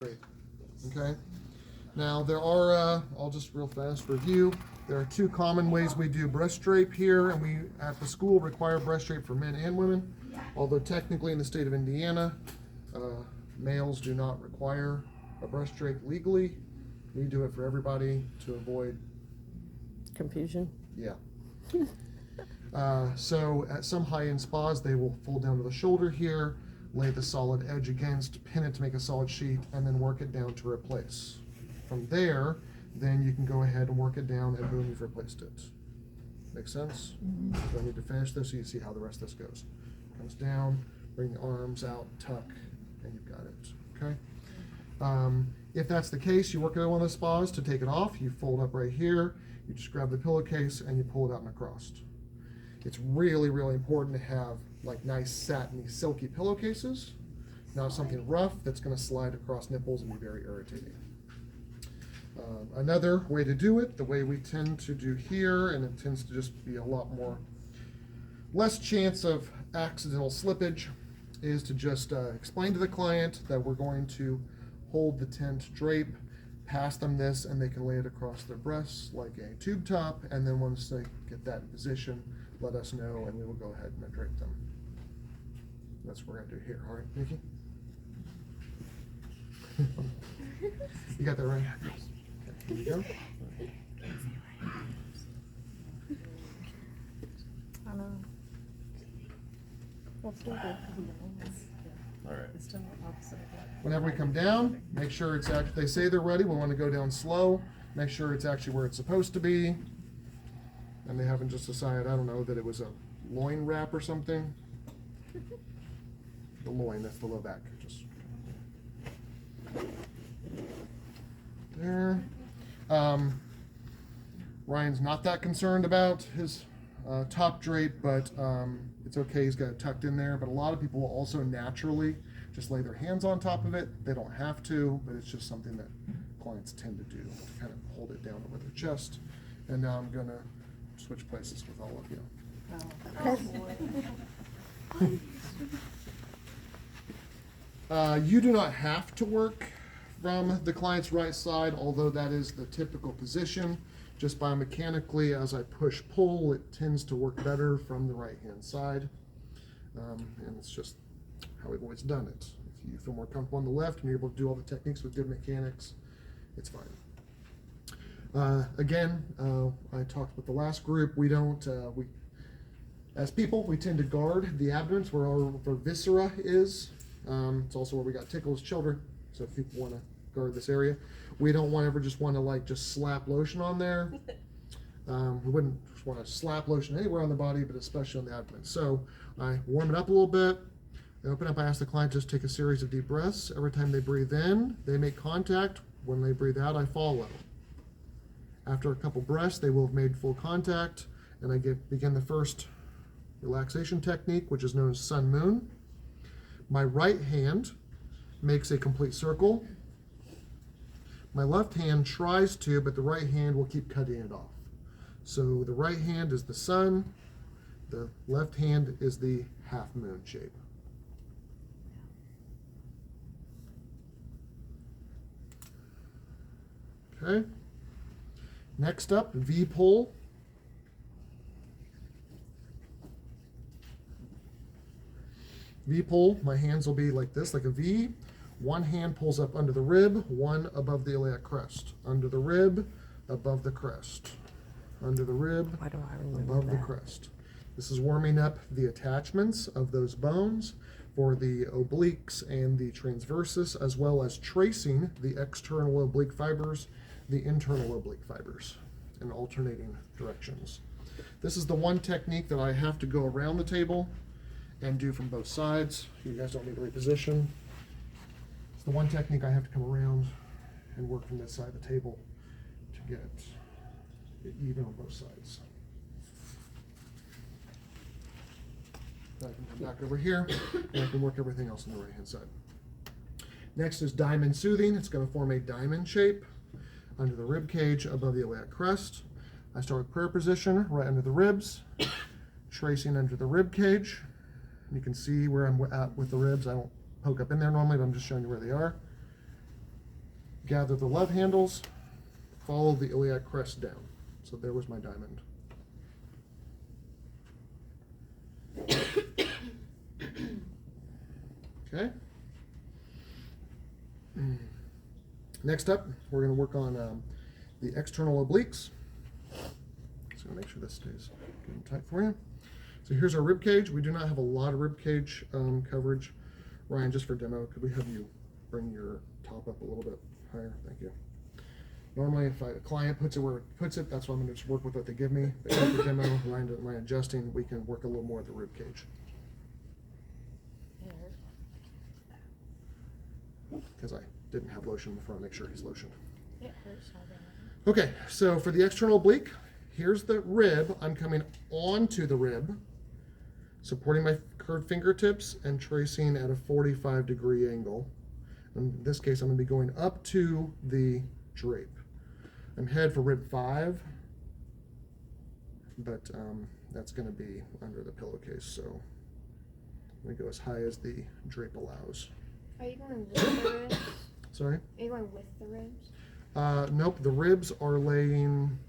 Great. Okay. Now there are, I'll just real fast review. There are two common ways we do breast drape here, and we at the school require breast drape for men and women. Although technically in the state of Indiana, males do not require a breast drape legally. We do it for everybody to avoid confusion. Yeah. So at some high-end spas, they will fold down to the shoulder here, lay the solid edge against, pin it to make a solid sheet, and then work it down to replace. From there, then you can go ahead and work it down, and boom, you've replaced it. Make sense? So I need to finish this so you see how the rest of this goes. Comes down, bring the arms out, tuck, and you've got it. Okay? If that's the case, you work at one of the spas to take it off. You fold up right here. You just grab the pillowcase and you pull it out and across. It's really, really important to have like nice satiny, silky pillowcases, not something rough that's going to slide across nipples and be very irritating. Another way to do it, the way we tend to do here, and it tends to just be a lot less chance of accidental slippage, is to just explain to the client that we're going to hold the tent drape, pass them this, and they can lay it across their breasts like a tube top, and then once they get that in position, let us know and we will go ahead and drape them. That's what we're going to do here. All right, Nikki? You got that right? Okay, here we go. I know. That's still good. All right. It's still opposite. Whenever we come down, make sure it's actually, they say they're ready, we want to go down slow, make sure it's actually where it's supposed to be, and they haven't just decided, I don't know, that it was a loin wrap or something. The loin, that's the low back. Just there. Ryan's not that concerned about his top drape, but it's okay, he's got it tucked in there. But a lot of people will also naturally just lay their hands on top of it. They don't have to, but it's just something that clients tend to do, to kind of hold it down over their chest. And now I'm gonna switch places with all of you. You do not have to work from the client's right side, although that is the typical position. Just biomechanically, as I push-pull, it tends to work better from the right-hand side. And it's just how we've always done it. If you feel more comfortable on the left and you're able to do all the techniques with good mechanics, it's fine. Again, I talked with the last group, we don't, as people, we tend to guard the abdomen where our viscera is. It's also where we got tickle as children, so if people want to guard this area. We don't want just like just slap lotion on there. We wouldn't want to slap lotion anywhere on the body, but especially on the abdomen. So I warm it up a little bit. I open up, I ask the client just take a series of deep breaths. Every time they breathe in, they make contact. When they breathe out, I follow. After a couple breaths, they will have made full contact, and I begin the first relaxation technique, which is known as sun moon. My right hand makes a complete circle. My left hand tries to, but the right hand will keep cutting it off. So the right hand is the sun, the left hand is the half moon shape. Okay. Next up, V pull. V pull, my hands will be like this, like a V. One hand pulls up under the rib, one above the iliac crest. Under the rib, above the crest. Under the rib, Why do I remember above that? the crest. This is warming up the attachments of those bones for the obliques and the transversus, as well as tracing the external oblique fibers, the internal oblique fibers, in alternating directions. This is the one technique that I have to go around the table and do from both sides. You guys don't need to reposition. It's the one technique I have to come around and work from this side of the table to get it even on both sides. I can come back over here and I can work everything else on the right hand side. Next is diamond soothing. It's going to form a diamond shape under the rib cage above the iliac crest. I start with prayer position right under the ribs, tracing under the rib cage. You can see where I'm at with the ribs. I don't poke up in there normally, but I'm just showing you where they are. gather the love handles, follow the iliac crest down. So there was my diamond. Okay. Next up, we're going to work on the external obliques. Just going to make sure this stays good and tight for you. So here's our rib cage. We do not have a lot of rib cage coverage. Ryan, just for demo, could we have you bring your top up a little bit higher? Thank you. Normally, if a client puts it where it puts it, that's why I'm going to just work with what they give me. But for demo, Ryan doesn't mind adjusting. We can work a little more at the rib cage. Because I didn't have lotion before, I make sure he's lotioned. It hurts already. Okay, so for the external oblique, here's the rib. I'm coming onto the rib, supporting my curved fingertips and tracing at a 45-degree angle. In this case, I'm going to be going up to the drape. I'm headed for rib 5, but that's going to be under the pillowcase, so I'm going to go as high as the drape allows. Are you going with the ribs? Sorry? Are you going with the ribs? Nope, the ribs are laying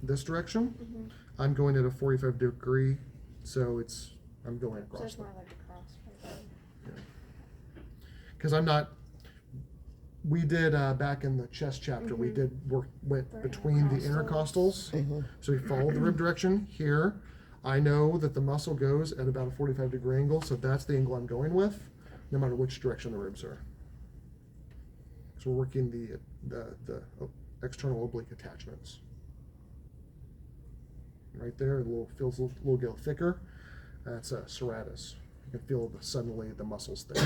this direction. Mm-hmm. I'm going at a 45-degree, so I'm going So across. it's more like a cross. Because I'm not. We did back in the chest chapter. We did went For between the intercostals. intercostals. So we followed the rib direction here. I know that the muscle goes at about a 45-degree angle, so that's the angle I'm going with, no matter which direction the ribs are. So we're working the external oblique attachments. Right there, feels a little get thicker. That's serratus. You can feel suddenly the muscles there.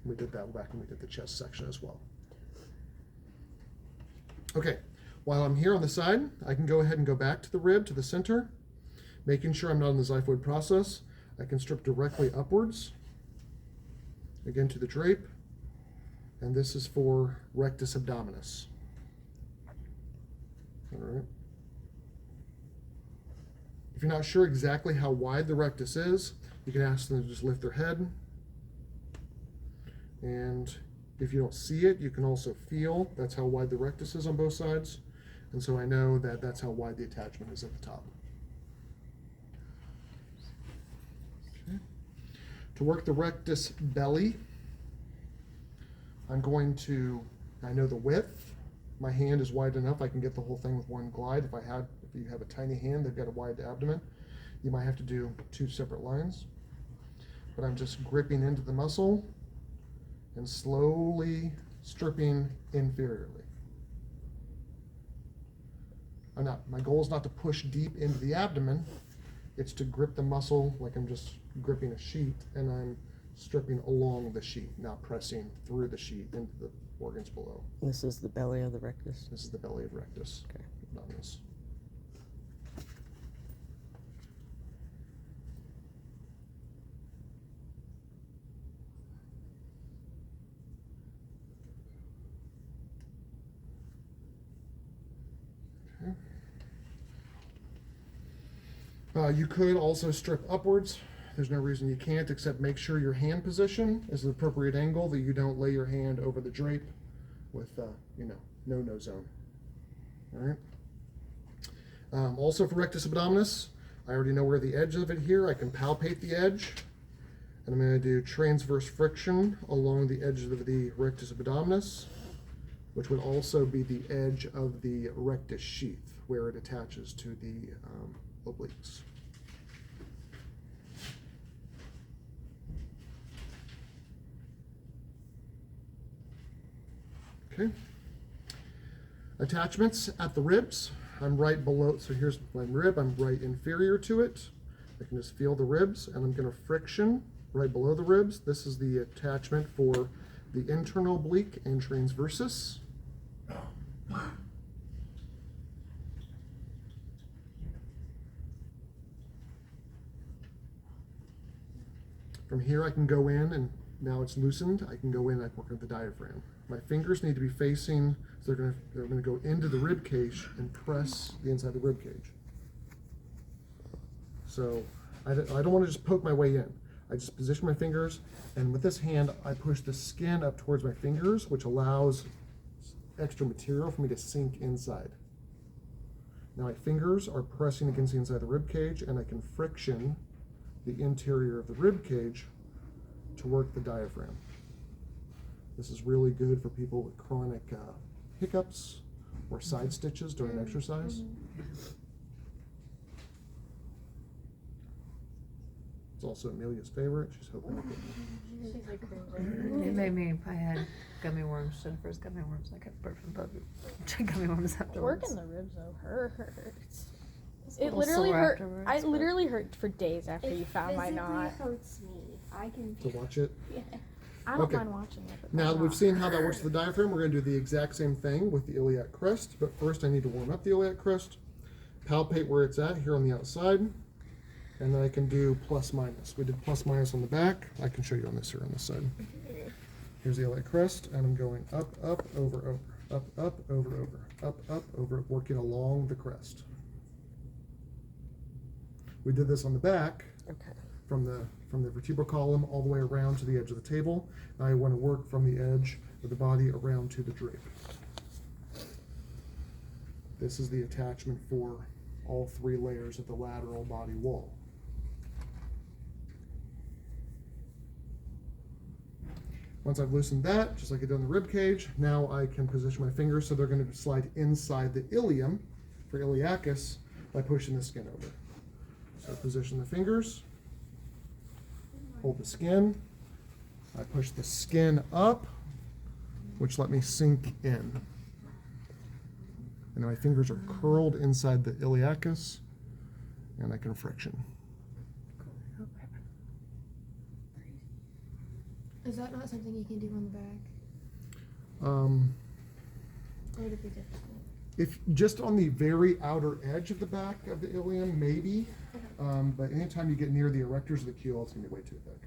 We did that back when we did the chest section as well. Okay, while I'm here on the side, I can go ahead and go back to the rib, to the center, making sure I'm not in the xiphoid process. I can strip directly upwards, again to the drape, and this is for rectus abdominis. All right. If you're not sure exactly how wide the rectus is, you can ask them to just lift their head. And if you don't see it, you can also feel that's how wide the rectus is on both sides. And so I know that that's how wide the attachment is at the top. Okay. To work the rectus belly, I'm going to, I know the width. My hand is wide enough, I can get the whole thing with one glide. If you have a tiny hand, they've got a wide abdomen, you might have to do 2 separate lines. But I'm just gripping into the muscle and slowly stripping inferiorly. My goal is not to push deep into the abdomen, it's to grip the muscle like I'm just gripping a sheet, and I'm stripping along the sheet, not pressing through the sheet into the organs below. This is the belly of the rectus. This is the belly of rectus. Okay. Abdominis. You could also strip upwards. There's no reason you can't, except make sure your hand position is the appropriate angle, that you don't lay your hand over the drape with, no zone. All right. Also for rectus abdominis, I already know where the edge of it here. I can palpate the edge, and I'm going to do transverse friction along the edge of the rectus abdominis, which would also be the edge of the rectus sheath where it attaches to the obliques. Okay. Attachments at the ribs. I'm right below, so here's my rib, I'm right inferior to it. I can just feel the ribs, and I'm going to friction right below the ribs. This is the attachment for the internal oblique and transversus. From here I can go in, and now it's loosened, I can go in and I can work with the diaphragm. My fingers need to be facing, so they're gonna go into the rib cage and press the inside of the rib cage. So I don't want to just poke my way in. I just position my fingers, and with this hand I push the skin up towards my fingers, which allows extra material for me to sink inside. Now my fingers are pressing against the inside of the rib cage, and I can friction the interior of the rib cage to work the diaphragm. This is really good for people with chronic hiccups or side stitches during exercise. It's also Amelia's favorite. She's hoping to get She's like cringing. It made me, I had gummy worms, Jennifer's gummy worms, I kept burping gummy worms afterwards. Working the ribs though hurts. a It little literally sore hurt. afterwards, I but- literally hurt for days after you found my knot. Hurts me. I can. to watch it. I don't Okay. mind watching it. But Now that that we've knot seen how that works hurt. with the diaphragm, we're going to do the exact same thing with the iliac crest. But first I need to warm up the iliac crest, palpate where it's at here on the outside, and then I can do plus minus. We did plus minus on the back. I can show you on this here on this side. Here's the iliac crest, and I'm going up, up, over, over, up, up, over, over, up, over, working along the crest. We did this on the back. Okay. From the vertebral column all the way around to the edge of the table. I want to work from the edge of the body around to the drape. This is the attachment for all 3 layers of the lateral body wall. Once I've loosened that, just like I did on the rib cage, now I can position my fingers so they're going to slide inside the ilium for iliacus by pushing the skin over. So position the fingers. Hold the skin. I push the skin up, which let me sink in. And my fingers are curled inside the iliacus, and I can friction. Is that not something you can do on the back? Or would it be difficult? If just on the very outer edge of the back of the ilium, maybe. But anytime you get near the erectors of the keel, it's gonna be way too thick.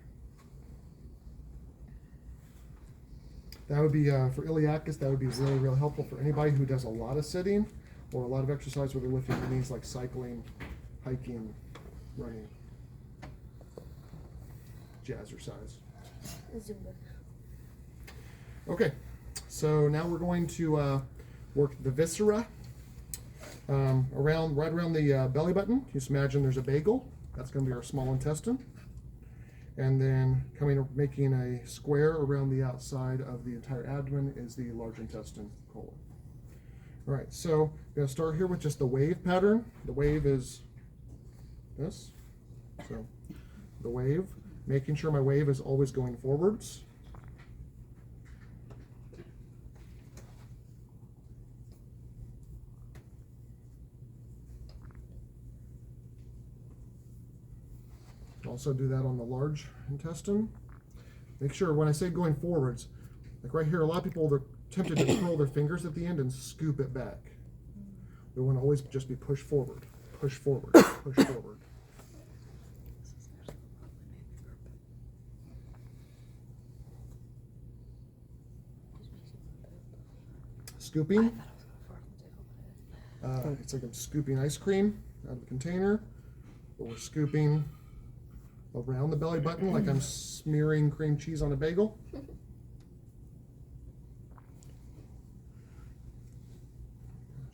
That would be, for iliacus, that would be really, really helpful for anybody who does a lot of sitting or a lot of exercise where they're lifting their knees, like cycling, hiking, running. Jazzercise. Zumba. Okay, so now we're going to work the viscera right around the belly button. Just imagine there's a bagel. That's going to be our small intestine. And then making a square around the outside of the entire abdomen is the large intestine colon. All right, so I'm going to start here with just the wave pattern. The wave is this. So the wave, making sure my wave is always going forwards. Also do that on the large intestine. Make sure when I say going forwards, like right here, a lot of people, they're tempted to curl their fingers at the end and scoop it back. We want to always just be push forward, push forward, push forward. Scooping. It's like I'm scooping ice cream out of the container, but we're scooping around the belly button like I'm smearing cream cheese on a bagel.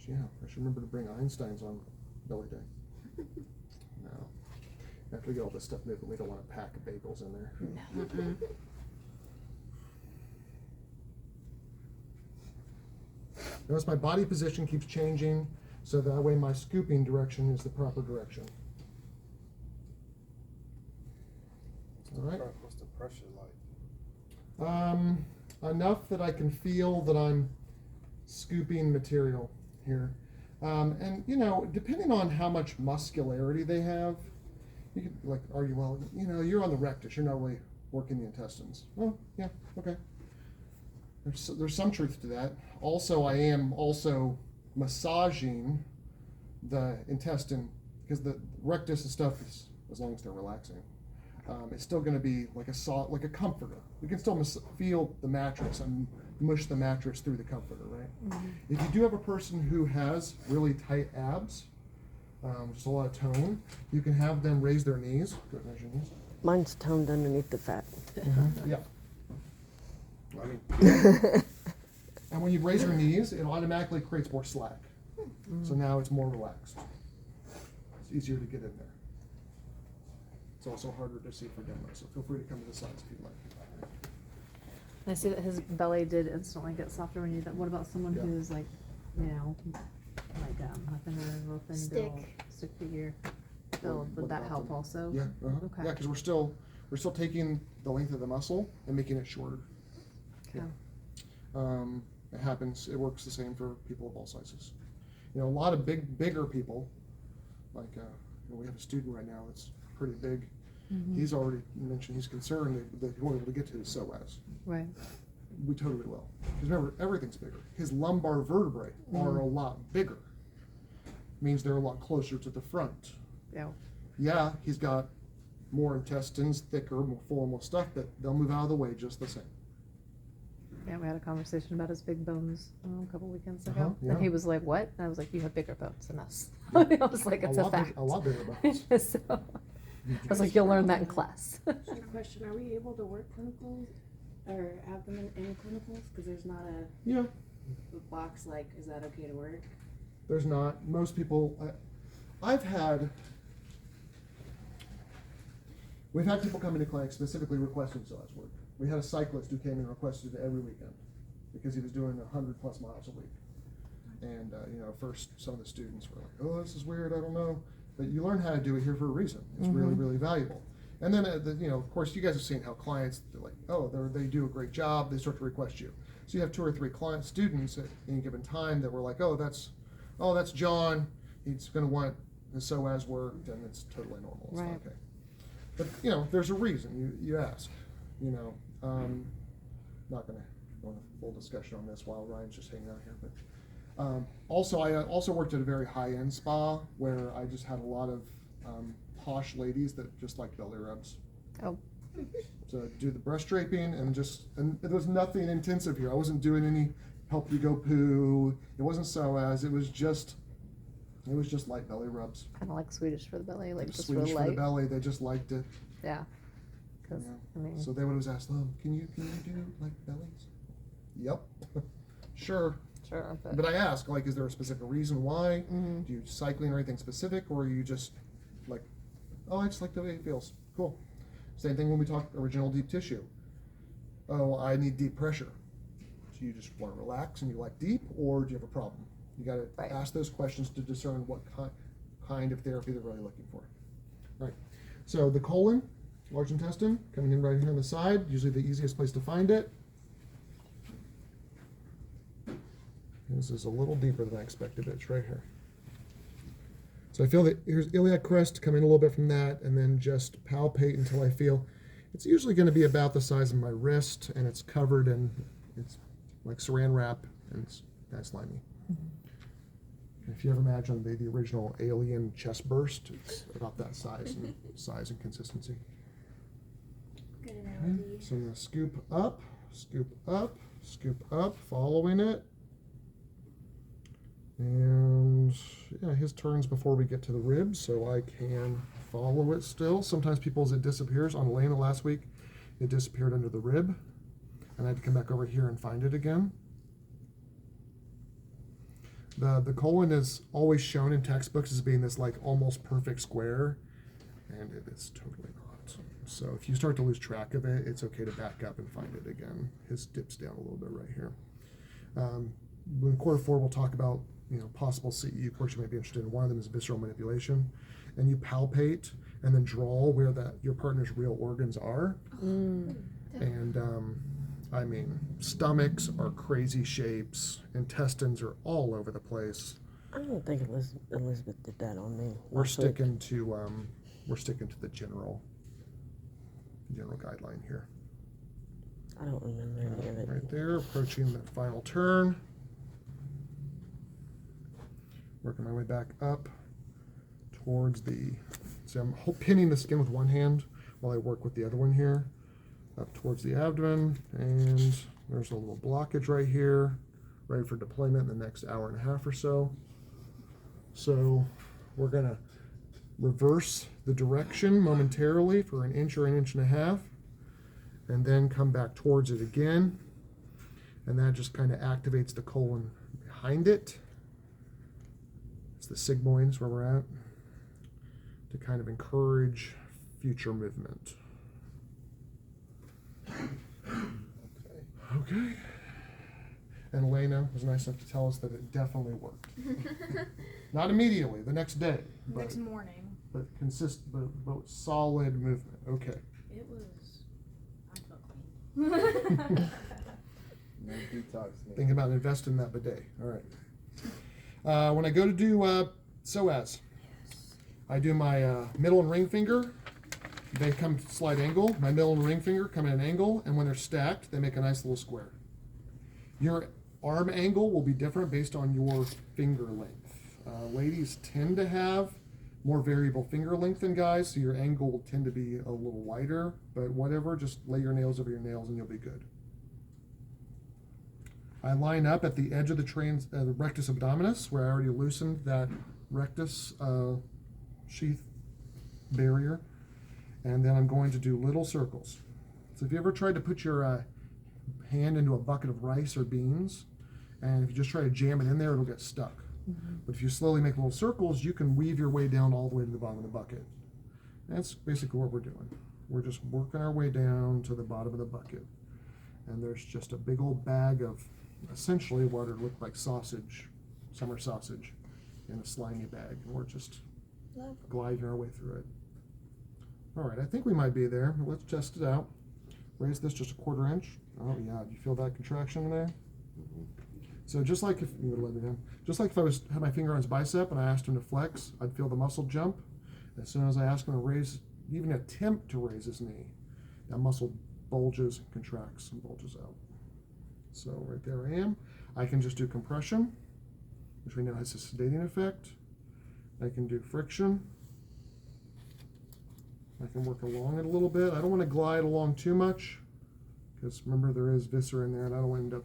Yeah, I should remember to bring Einstein's on belly day. No. After we get all this stuff moving, we don't want to pack bagels in there. Notice my body position keeps changing, so that way my scooping direction is the proper direction. All right. What's the pressure like? Enough that I can feel that I'm scooping material here. And you know, depending on how much muscularity they have, you could like argue, well, you know, you're on the rectus, you're not really working the intestines. Well, yeah, okay. There's some truth to that. Also, I am also massaging the intestine because the rectus and stuff is, as long as they're relaxing, it's still going to be like like a comforter. We can still feel the mattress and mush the mattress through the comforter, right? If you do have a person who has really tight abs, just a lot of tone, you can have them raise their knees. Good, raise your knees. Mine's toned underneath the fat. Yeah. I mean, And when you raise your knees, it automatically creates more slack. Mm. So now it's more relaxed. It's easier to get in there. It's also harder to see for demo, so feel free to come to the sides if you'd like. I see that his belly did instantly get softer when you did that. What about someone Yeah. who's like, you know, like nothing a real thin Stick. build, stick figure build? What Would that about help them? also? Yeah, Okay. yeah, because we're still taking the length of the muscle and making it shorter. Okay. It happens. It works the same for people of all sizes. You know, a lot of bigger people, like we have a student right now that's pretty big. Mhm. He's already mentioned he's concerned that he won't be able to get to his psoas. Right. We totally will. Because remember, everything's bigger. His lumbar vertebrae are a lot bigger. Means they're a lot closer to the front. Yeah. Yeah, he's got more intestines, thicker, more full, more stuff, but they'll move out of the way just the same. Yeah, we had a conversation about his big bones a couple weekends ago. Uh-huh, yeah. And he was like, what? And I was like, you have bigger bones than us. I was like, it's a fact. A lot bigger bones. So, I was like, you'll learn that in class. Just a question, are we able to work clinicals or abdomen in clinicals? Because there's not Yeah, a box like, is that okay to work? there's not. Most people, we've had people come into clinic specifically requesting psoas work. We had a cyclist who came and requested it every weekend because he was doing 100+ miles a week. And, first some of the students were like, oh, this is weird, I don't know. But you learn how to do it here for a reason. It's really, really valuable. And then, of course, you guys have seen how clients, they're like, oh, they do a great job, they start to request you. So you have 2 or 3 students at any given time that were like, oh, that's John, he's going to want his psoas worked, and it's totally normal. It's Right. okay. But, there's a reason you ask, not going to go into full discussion on this while Ryan's just hanging out here, but also, I also worked at a very high-end spa where I just had a lot of posh ladies that just like belly rubs. Oh. So do the breast draping and there was nothing intensive here. I wasn't doing any help you go poo. It wasn't psoas. It was just light belly rubs. Kind of like Swedish for the belly, like It was just Swedish real for the light. belly. They just liked it. Yeah. Because, Yeah. I mean, So they would always ask, can you do like bellies? Yep. Sure. sure, But I ask, like, is there a specific reason why? Mhm. Do you cycling or anything specific, or are you just like, oh, I just like the way it feels. Cool. Same thing when we talk original deep tissue. Oh, I need deep pressure. So you just want to relax and you like deep, or do you have a problem? You got to Right. ask those questions to discern what kind of therapy they're really looking for. Right. So the colon, large intestine, coming in right here on the side, usually the easiest place to find it. This is a little deeper than I expected. It's right here. So I feel that here's iliac crest, come in a little bit from that, and then just palpate until I feel it's usually going to be about the size of my wrist, and it's covered and it's like saran wrap, and it's kind of slimy. If you ever imagine the original alien chest burst, it's about that size and consistency. Good Okay, analogy. so I'm going to scoop up, scoop up, scoop up, following it. And yeah, his turns before we get to the ribs, so I can follow it still. Sometimes people's it disappears. On Elena last week, it disappeared under the rib, and I had to come back over here and find it again. The colon is always shown in textbooks as being this like almost perfect square, and it is totally not. So if you start to lose track of it, it's okay to back up and find it again. His dips down a little bit right here. In quarter 4, we'll talk about possible CEU course you might be interested in. One of them is visceral manipulation, and you palpate and then draw where your partner's real organs are. And I mean, stomachs are crazy shapes, intestines are all over the place. I don't think Elizabeth did that on me. We're last week. sticking to the general guideline here. I don't remember any of it. Right there, approaching the final turn. Working my way back up towards so I'm pinning the skin with one hand while I work with the other one here. Up towards the abdomen, and there's a little blockage right here, ready for deployment in the next hour and a half or so. So we're gonna reverse the direction momentarily for an inch or an inch and a half, and then come back towards it again. and that just kind of activates the colon behind it. It's the sigmoids where we're at, to kind of encourage future movement. Okay. And Elena was nice enough to tell us that it definitely worked. Not immediately, the next day, but Next morning. but solid movement. Okay. It was. I felt clean. No detox. Thinking about investing in that bidet. All right. When I go to do psoas, I do my middle and ring finger. They come slight angle. My middle and ring finger come at an angle, and when they're stacked, they make a nice little square. Your arm angle will be different based on your finger length. Ladies tend to have more variable finger length than guys, so your angle will tend to be a little wider, but whatever, just lay your nails over your nails and you'll be good. I line up at the edge of the rectus abdominis, where I already loosened that rectus sheath barrier, and then I'm going to do little circles. So if you ever tried to put your hand into a bucket of rice or beans, and if you just try to jam it in there, it'll get stuck. But if you slowly make little circles, you can weave your way down all the way to the bottom of the bucket. That's basically what we're doing. We're just working our way down to the bottom of the bucket. And there's just a big old bag of essentially what would look like sausage, summer sausage, in a slimy bag. And we're just gliding our way through it. All right, I think we might be there. Let's test it out. Raise this just a 1/4 inch. Oh yeah, do you feel that contraction there? So just like if you would let me down, just like if I had my finger on his bicep and I asked him to flex, I'd feel the muscle jump. As soon as I ask him to raise, even attempt to raise his knee, that muscle bulges, contracts, and bulges out. So right there I am. I can just do compression, which we know has a sedating effect. I can do friction. I can work along it a little bit. I don't want to glide along too much, because remember there is viscera in there, and I don't want to end up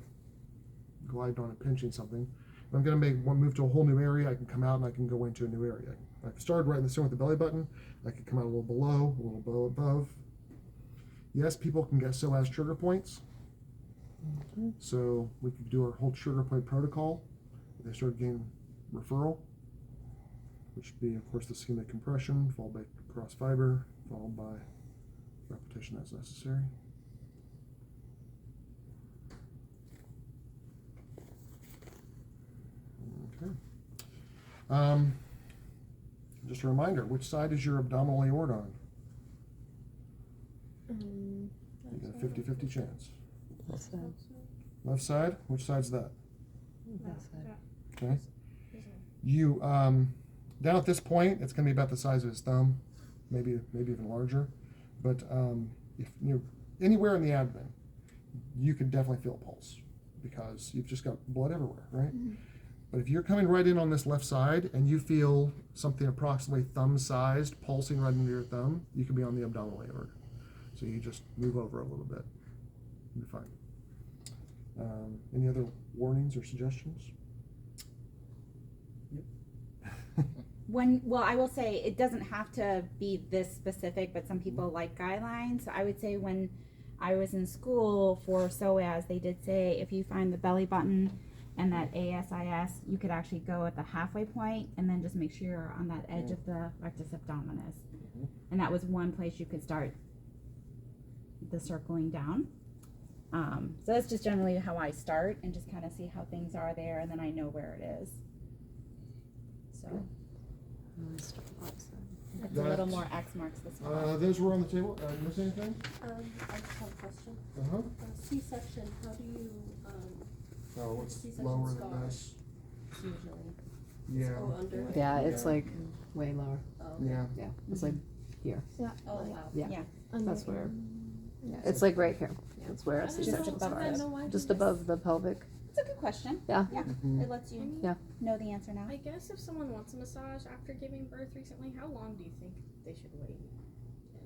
gliding on and pinching something. If I'm going to make one move to a whole new area, I can come out and I can go into a new area. I can start right in the center with the belly button. I can come out a little below, a little above. Yes, people can get psoas trigger points. So we could do our whole trigger point protocol. They start getting referral, which would be, of course, the ischemic compression, followed by cross fiber, followed by repetition as necessary. Okay. Just a reminder, which side is your abdominal aorta on? You got a 50-50 chance. Left side? Which side's that? Okay. You, down at this point, it's going to be about the size of his thumb, maybe even larger. But if you're anywhere in the abdomen, you could definitely feel a pulse because you've just got blood everywhere, right? But if you're coming right in on this left side and you feel something approximately thumb-sized pulsing right into your thumb, you could be on the abdominal aorta. So you just move over a little bit. You'll be fine. Any other warnings or suggestions? Well, I will say it doesn't have to be this specific, but some people like guidelines. So I would say when I was in school for psoas, they did say if you find the belly button and that ASIS, you could actually go at the halfway point and then just make sure you're on that edge of the rectus abdominis. And that was one place you could start the circling down. So that's just generally how I start and just kind of see how things are there, and then I know where it is. So it's a little more X marks this one. Those were on the table. Did I miss anything? I just have a question. Uh-huh. C-section, how do you, Oh, it's C-section lower than scars this. usually? Yeah. Go under? Yeah, it's like way lower. Oh, Yeah. Yeah, it's like here. Oh, wow. Yeah. Yeah. That's where. Yeah, it's like right here. That's where a I just C-section above scar it. is. Just above the pelvic. It's a good question. Yeah. Yeah. Mhm. It lets you Yeah. know the answer now. I guess if someone wants a massage after giving birth recently, how long do you think they should wait?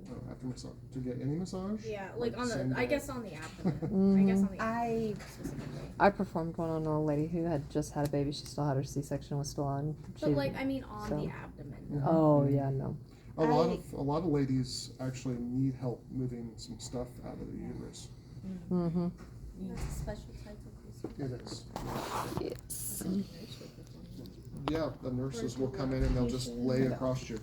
Oh, after massage. To get any massage? Yeah, like on Same the, I day. guess on the abdomen. I guess on the I specifically. I performed one on a lady who had just had a baby. She still had her C-section, was still on. But like, I mean on so- the abdomen. Mhm. Oh yeah, no. A lot of ladies actually need help moving some stuff out of the uterus. Mm-hmm. That's a special type of It is. Yes. Yeah, the nurses will come in and they'll just lay across you.